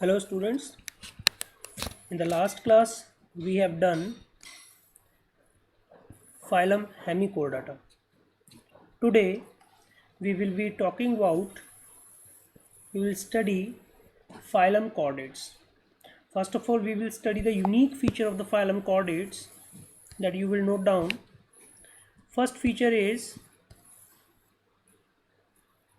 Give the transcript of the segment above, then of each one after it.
Hello students, in the last class we have done phylum Hemichordata. Today we will be talking about, we will study phylum chordates. First of all, we will study the unique feature of the phylum chordates that you will note down. First feature is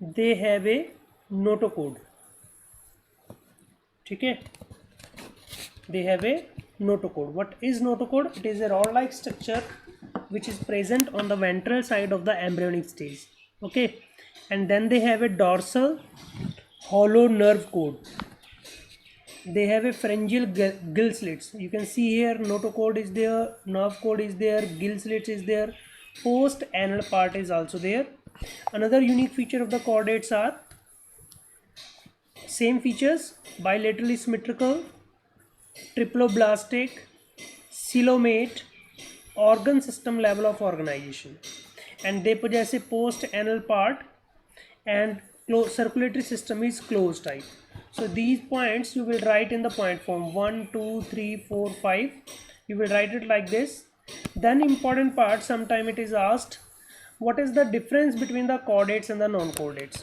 they have a notocode. ठीक है, they have a notocode. What is notocode? It is a rod-like structure which is present on the ventral side of the embryonic stage. Okay, and then they have a dorsal hollow nerve cord. They have a pharyngeal gill slits. You can see here notocode is there, nerve cord is there, gill slits is there, post anal part is also there. Another unique feature of the chordates are same features: bilaterally symmetrical, triploblastic, coelomate, organ system level of organization, and they possess a post anal part and circulatory system is closed type. So these points you will write in the point form 1, 2, 3, 4, 5. You will write it like this. Then important part, sometime it is asked, what is the difference between the chordates and the non-chordates?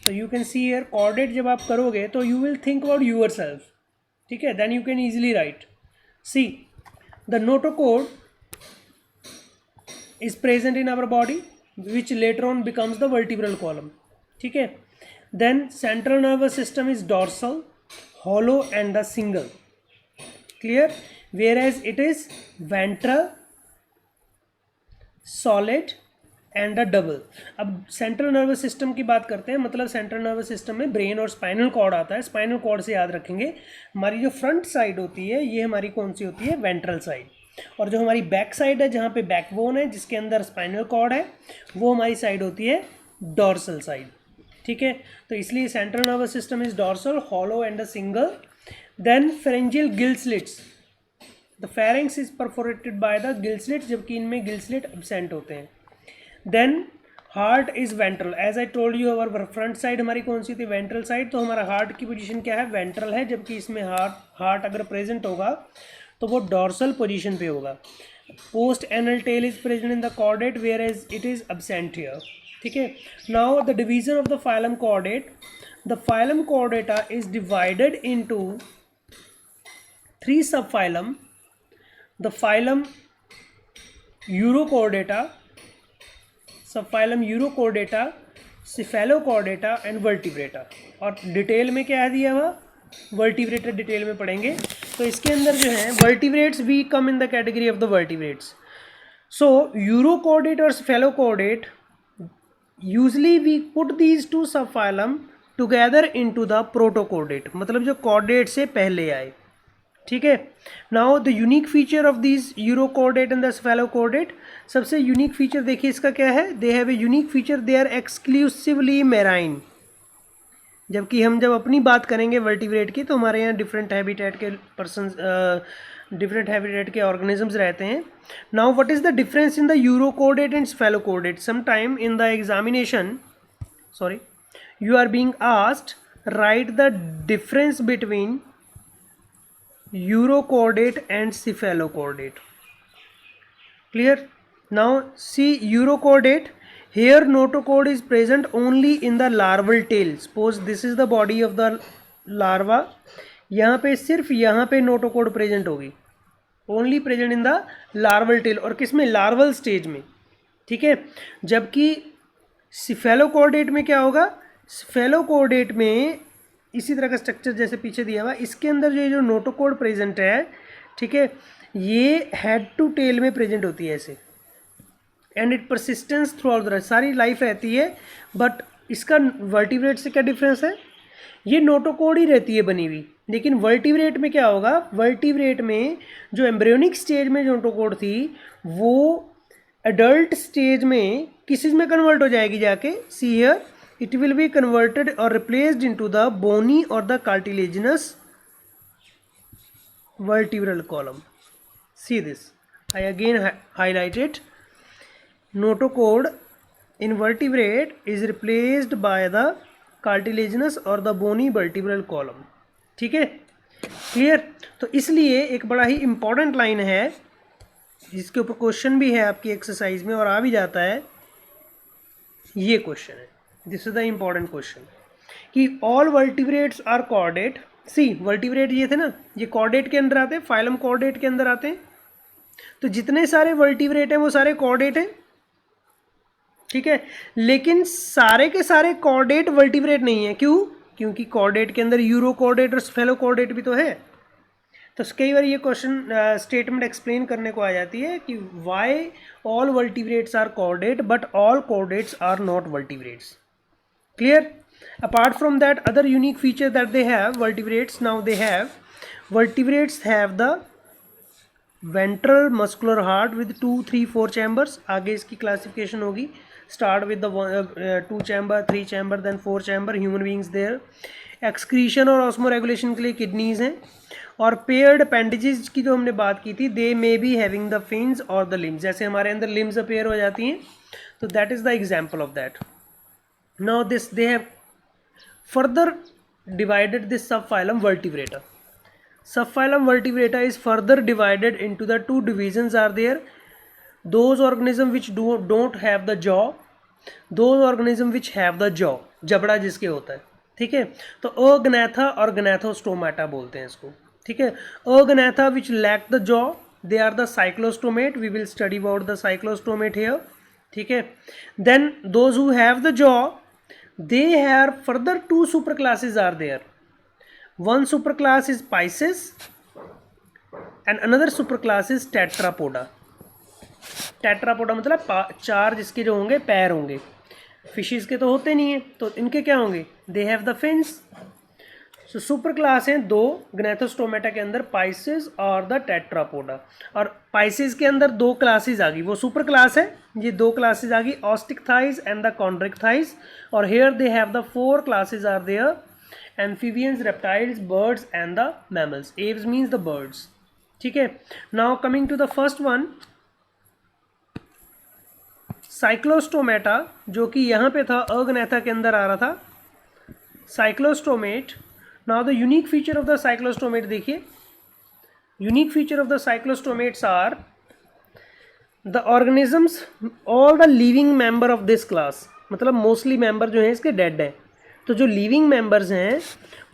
So you can see here chordate जब आप करोगे तो you will think about yourself. ठीक है, then you can easily write. See, the notochord is present in our body which later on becomes the vertebral column. ठीक है, then central nervous system is dorsal, hollow and the single. Clear? Whereas it is ventral, solid and a double. अब central nervous system की बात करते हैं, मतलब central nervous system में brain और स्पाइनल कॉर्ड आता है. स्पाइनल कॉर्ड से याद रखेंगे हमारी जो फ्रंट साइड होती है ये हमारी कौन सी होती है, वेंट्रल साइड, और जो हमारी बैक साइड है जहाँ पे बैकबोन है जिसके अंदर स्पाइनल कॉर्ड है वो हमारी साइड होती है डॉर्सल साइड. ठीक है, तो इसलिए central nervous system is dorsal, hollow and a single. Then pharyngeal gill slits, the pharynx is perforated by the gill slits, जबकि इनमें गिल स्लिट एब्सेंट होते हैं. Then heart is ventral. As I told you, our front side हमारी कौन सी थी, ventral side, तो हमारा heart की पोजीशन क्या है, वेंट्रल है, जबकि इसमें हार्ट अगर प्रेजेंट होगा तो वो डॉर्सल पोजीशन पे होगा. Post anal tail is present in the chordate whereas it is absent here. ठीक है, now the division of the phylum chordate. The phylum chordata is divided into 3 sub phylum. The phylum urochordata, subphylum urochordata, cephalochordata and vertebrata. और detail में क्या है दिया हुआ, vertebrata detail में पढ़ेंगे. तो इसके अंदर जो है vertebrates we come in the category of the vertebrates. So urochordate और cephalochordate, usually we put these two subphylum together into the protochordate, मतलब जो कॉर्डेट से पहले आए. ठीक है, now the unique feature of this urochordate and the cephalochordate. सबसे unique feature देखिए इसका क्या है, they have a unique feature, they are exclusively marine. जबकि हम जब अपनी बात करेंगे वर्टिब्रेट की तो हमारे यहाँ डिफरेंट हैबिटेट के पर्सन, डिफरेंट हैबिटेट के ऑर्गेनिजम्स रहते हैं. Now what is the difference in the urochordate and cephalochordate. Some time in the examination, sorry, you are being asked right the difference between Urochordate and cephalochordate. Clear? Now see urochordate. Here notochord is present only in the larval tail. Suppose this is the body of the larva. यहाँ पे सिर्फ यहाँ पे notochord present होगी, only present in the larval tail. और किस में, larval stage में. ठीक है, जबकि cephalochordate में क्या होगा, cephalochordate में इसी तरह का स्ट्रक्चर जैसे पीछे दिया हुआ, इसके अंदर जो नोटोकोड प्रेजेंट है, ठीक है, ये हेड टू टेल में प्रेजेंट होती है ऐसे, and it persistence through out the सारी लाइफ रहती है. बट इसका वर्टिब्रेट से क्या डिफरेंस है, ये नोटोकोड ही रहती है बनी हुई, लेकिन वर्टिब्रेट में क्या होगा, वर्टिब्रेट में जो एम्ब्रियोनिक स्टेज में जो नोटोकोड थी वो एडल्ट स्टेज में किस चीज़ में कन्वर्ट हो जाएगी जाके, see here, it will be converted or replaced into the bony or the cartilaginous vertebral column. See this, I again highlight it. Notochord in vertebrate is replaced by the cartilaginous or the bony vertebral column. ठीक है, clear. तो इसलिए एक बड़ा ही important line है जिसके ऊपर question भी है आपकी एक्सरसाइज में और आ भी जाता है, ये क्वेश्चन है, this is the important question कि all vertebrates are chordate. See vertebrate ये थे ना, ये कॉर्डेट के अंदर आते हैं, फाइलम कॉर्डेट के अंदर आते हैं। तो जितने सारे वर्टिब्रेट हैं वो सारे कॉर्डेट हैं, ठीक है। लेकिन सारे के सारे कॉर्डेट वर्टिब्रेट नहीं है, क्यों? क्योंकि कॉर्डेट के अंदर यूरो कॉर्डेट और स्फेलो कॉर्डेट भी तो है। तो कई बार ये क्वेश्चन स्टेटमेंट एक्सप्लेन करने को आ जाती है कि why all vertebrates are chordate but all chordates are not vertebrates. Clear? Apart from that, other unique feature that they have, vertebrates, now they have, vertebrates have the ventral muscular heart with 2 3 4 chambers. आगे इसकी classification होगी, start with the 2 chamber, 3 chamber, then 4 chamber, human beings there. excretion और osmoregulation के लिए kidneys हैं। और paired appendages की जो हमने बात की थी, they may be having the fins or the limbs, जैसे हमारे अंदर limbs appear हो जाती हैं, तो that is the example of that. Now this they have further divided this subphylum vertebrata. Subphylum vertebrata is further divided into the two divisions are there, those organisms which don't have the jaw, those organisms which have the jaw, जबड़ा जिसके होता है, ठीक है। तो अग्नैथा और गनैथोस्टोमाटा बोलते हैं इसको, ठीक है। अग्नैथा which lack the jaw, they are the cyclostomate, we will study about the cyclostomate here, ठीक है। Then those who have the jaw, they have further two superclasses are there. One superclass is Pisces and another superclass is Tetrapoda. Tetrapoda मतलब चार जिसके जो होंगे पैर होंगे, fishes के तो होते नहीं है, तो इनके क्या होंगे? They have the fins. So super class हैं दो ग्नैथोस्टोमेटा के अंदर, पाइसेस और द टेट्रापोडा। और पाइसेस के अंदर दो क्लासेस आ गई, वो सुपर क्लास है, ये दो क्लासेस आ गई, osteichthyes and the chondrichthyes. और here they have the 4 classes are there, amphibians, reptiles, birds and the mammals. Aves means the birds, ठीक है। Now coming to the first one, cyclostomata, जो कि यहाँ पे था अग्नैथा के अंदर आ रहा था, cyclostomate. Now the unique feature of the cyclostomate देखिए, unique feature of the cyclostomates are the organisms, all the living member of this class, मतलब मोस्टली मेंबर जो हैं इसके डेड हैं। तो जो लिविंग मेंबर्स हैं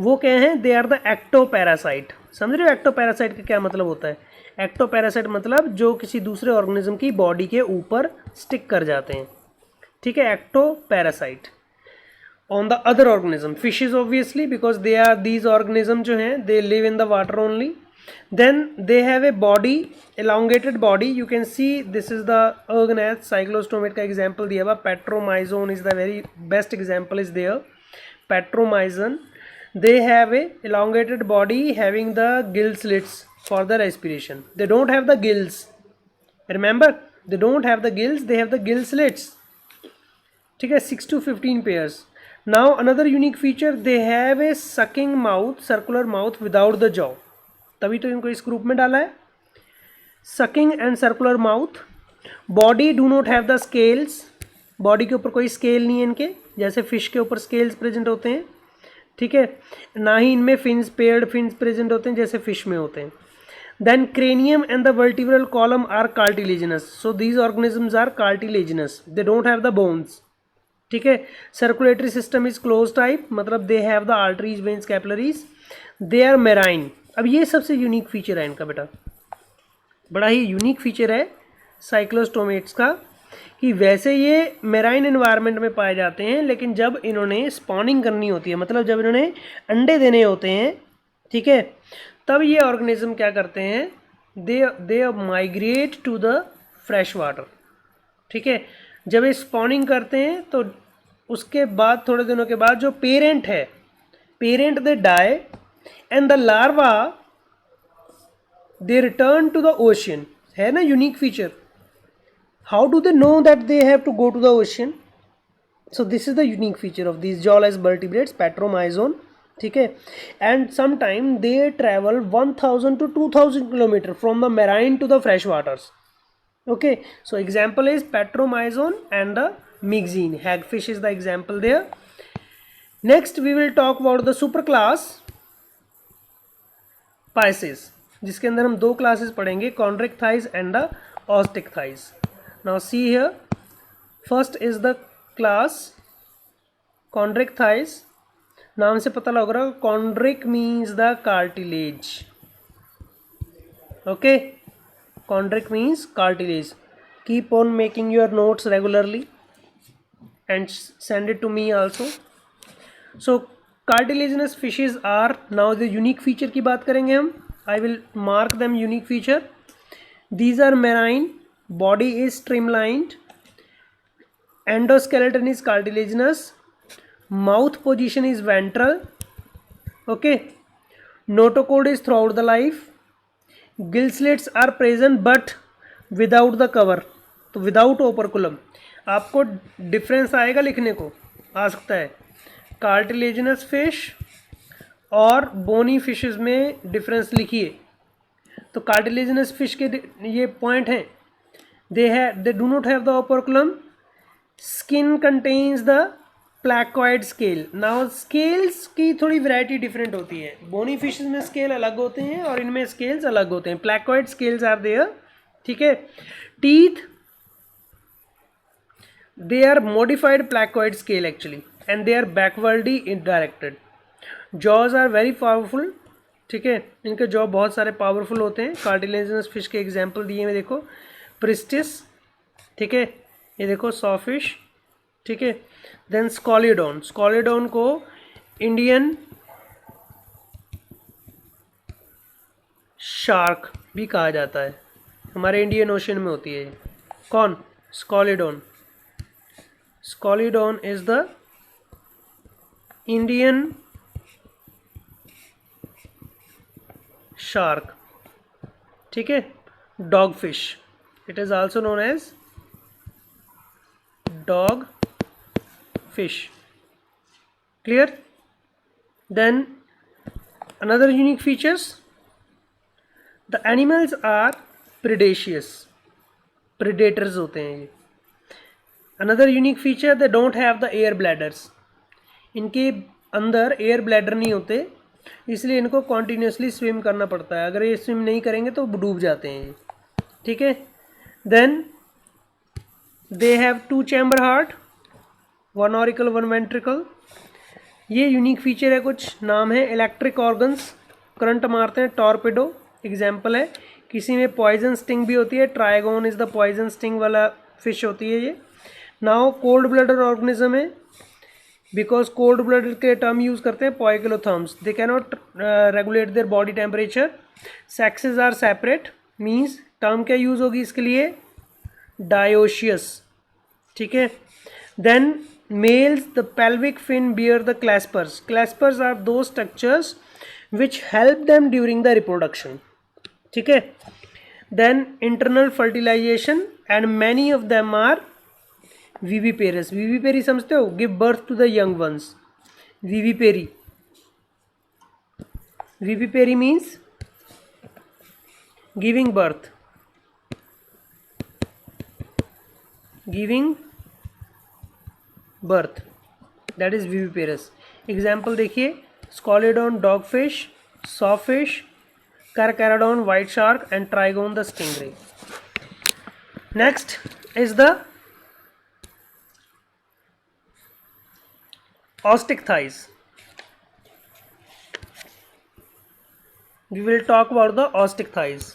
वो क्या हैं? They are the ectoparasite. समझ रहे हो एक्टोपैरासाइट का क्या मतलब होता है? एक्टोपैरासाइट मतलब जो किसी दूसरे ऑर्गेनिज्म की बॉडी के ऊपर स्टिक कर जाते हैं, ठीक है, ectoparasite. on the other organism, fishes obviously because they are, these organism जो हैं they live in the water only. Then they have a body, elongated body, you can see this is the Ergonath cyclostomate का example दिया हुआ, Petromyzon is the very best example is there, Petromyzon. They have a elongated body having the gill slits for the respiration. They don't have the gills, remember, they don't have the gills, they have the gill slits, ठीक है, 6 to 15 pairs. Now another unique feature, they have a sucking mouth, circular mouth without the jaw, तभी तो इनको इस group में डाला है, sucking and circular mouth. Body do not have the scales, body के ऊपर कोई स्केल नहीं है इनके, जैसे फिश के ऊपर स्केल्स प्रेजेंट होते हैं, ठीक है। ना ही इनमें फिन्स, पेयर्ड फिन्स प्रेजेंट होते हैं जैसे फिश में होते हैं। Then cranium and the vertebral column are cartilaginous, so these organisms are cartilaginous, they don't have the bones, ठीक है। Circulatory system is closed type, मतलब they have the arteries, veins, capillaries, they are marine. अब ये सबसे unique feature है इनका बेटा, बड़ा ही यूनिक फीचर है साइक्लोस्टोमेट्स का, कि वैसे ये मेराइन एनवायरनमेंट में पाए जाते हैं, लेकिन जब इन्होंने स्पॉनिंग करनी होती है, मतलब जब इन्होंने अंडे देने होते हैं, ठीक है, तब ये ऑर्गेनिज्म क्या करते हैं? They migrate to the fresh water, ठीक है। जब ये स्पॉनिंग करते हैं तो उसके बाद थोड़े दिनों के बाद जो पेरेंट है, parent they die and the larva they return to the ocean, है ना unique feature. How do they know that they have to go to the ocean? So this is the unique feature of this jawless vertebrates, petromyzon, ठीक है। And some time they travel 1000 to 2000 kilometre from the marine to the fresh waters, okay. So example is Petromyzon and the Myxine, hagfish is the example there. Next we will talk about the superclass. Pisces, जिसके अंदर हम दो classes पढ़ेंगे, Chondrichthyes and the Osteichthyes. Now see here, first is the class Chondrichthyes. नाम से पता लग रहा है, chondric means the cartilage. Okay, chondric means cartilage. Keep on making your notes regularly and send it to me also. So cartilaginous fishes are, now the unique feature की बात करेंगे हम. I will mark them unique feature. These are marine, body is streamlined, endoskeleton is cartilaginous, mouth position is ventral. Okay, notochord is throughout the life, gill slits are present but without the cover, तो without operculum. आपको difference आएगा लिखने को, आ सकता है. Cartilaginous fish और bony fishes में difference लिखिए. तो कार्टिलेजिनस फिश के ये पॉइंट हैं, they do not have the operculum, skin contains the placoid scale. Now scales की थोड़ी वैरायटी डिफरेंट होती है. बोनी फिशेस में स्केल अलग होते हैं और इनमें स्केल्स अलग होते हैं. प्लैकोइड स्केल्स आर देयर. ठीक है. Teeth, they are modified placoid scale actually and they are backwardly directed. jaws are very powerful. ठीक है, इनके जॉ बहुत सारे पावरफुल होते हैं. कार्टिलेजिनस फिश के एग्जांपल दिए हुए देखो, प्रिस्टिस. ठीक है, ये देखो सॉफिश. ठीक है, देन स्कॉलिडोन. स्कॉलिडोन को इंडियन शार्क भी कहा जाता है. हमारे इंडियन ओशन में होती है. कौन? स्कॉलिडोन. Scalidon is the Indian shark. ठीक है. Dogfish, it is also known as dog fish. Clear? Then another unique features, the animals are predaceous, predators होते हैं ये. Another unique feature, they don't have the air bladders. इनके अंदर air bladder नहीं होते, इसलिए इनको कॉन्टीन्यूसली स्विम करना पड़ता है. अगर ये स्विम नहीं करेंगे तो डूब जाते हैं ये. ठीक है. Then they have 2 chamber heart, 1 auricle 1 ventricle. ये यूनिक फीचर है. कुछ नाम है, इलेक्ट्रिक ऑर्गन्स, करंट मारते हैं. टॉर्पेडो एग्जाम्पल है. किसी में पॉइजन स्टिंग भी होती है. Trygon is the poison sting वाला फिश होती है ये. नाउ कोल्ड ब्लडर ऑर्गेनिज्म है, बिकॉज कोल्ड ब्लडर के टर्म यूज करते हैं poikilotherms. They can not regulate their body temperature. Sexes are separate, means term क्या यूज होगी इसके लिए? डायोशियस. ठीक है. Then males, the pelvic fin bear the claspers. Claspers are दो structures which help them during the reproduction. ठीक है. Then internal fertilisation and many of them are viviparous. Vivipary समझते हो? Give birth to the young ones. Vivipary. Vivipary means giving birth. Giving birth, that is viviparous. Example देखिए, Scoliodon dogfish, sawfish, Carcharodon white shark and Trigon the stingray. Next is the ostic thighs. We will talk about the ostic thighs.